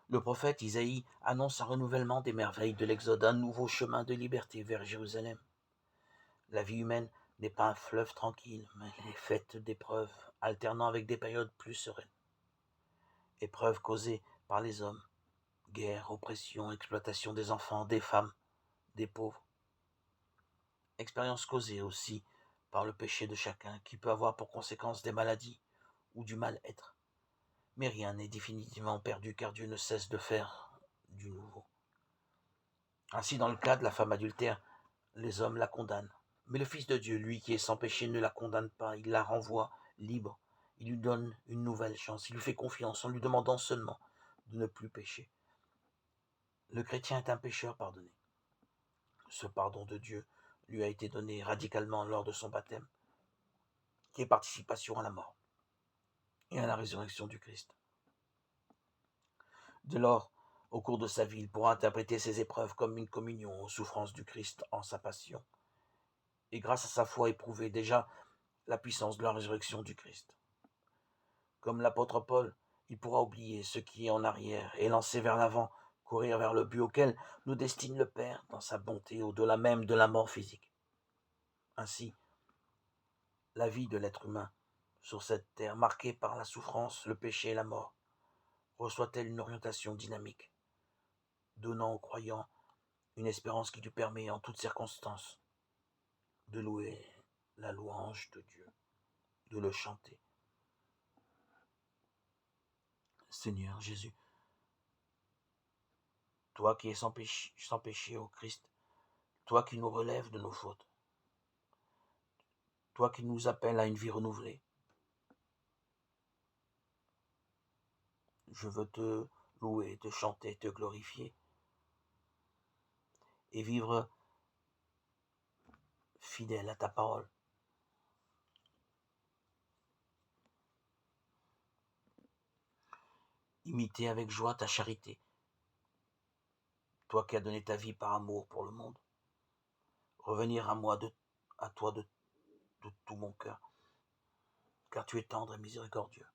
Le prophète Isaïe annonce un renouvellement des merveilles de l'Exode, un nouveau chemin de liberté vers Jérusalem. La vie humaine n'est pas un fleuve tranquille, mais elle est faite d'épreuves, alternant avec des périodes plus sereines. Épreuves causées par les hommes, guerre, oppression, exploitation des enfants, des femmes, des pauvres. Expériences causées aussi par le péché de chacun, qui peut avoir pour conséquence des maladies ou du mal-être. Mais rien n'est définitivement perdu, car Dieu ne cesse de faire du nouveau. Ainsi, dans le cas de la femme adultère, les hommes la condamnent. Mais le Fils de Dieu, lui qui est sans péché, ne la condamne pas, il la renvoie libre. Il lui donne une nouvelle chance, il lui fait confiance en lui demandant seulement de ne plus pécher. Le chrétien est un pécheur pardonné. Ce pardon de Dieu lui a été donné radicalement lors de son baptême, qui est participation à la mort et à la résurrection du Christ. Dès lors, au cours de sa vie, il pourra interpréter ces épreuves comme une communion aux souffrances du Christ en sa passion, et grâce à sa foi éprouver déjà la puissance de la résurrection du Christ. Comme l'apôtre Paul, il pourra oublier ce qui est en arrière et lancer vers l'avant, courir vers le but auquel nous destine le Père dans sa bonté au-delà même de la mort physique. Ainsi, la vie de l'être humain sur cette terre marquée par la souffrance, le péché et la mort reçoit-elle une orientation dynamique, donnant aux croyants une espérance qui lui permet en toutes circonstances de louer la louange de Dieu, de le chanter. Seigneur Jésus, toi qui es sans péché au Christ, toi qui nous relèves de nos fautes, toi qui nous appelles à une vie renouvelée, je veux te louer, te chanter, te glorifier et vivre fidèle à ta parole. Imiter avec joie ta charité, toi qui as donné ta vie par amour pour le monde. Revenir à toi de tout mon cœur, car tu es tendre et miséricordieux.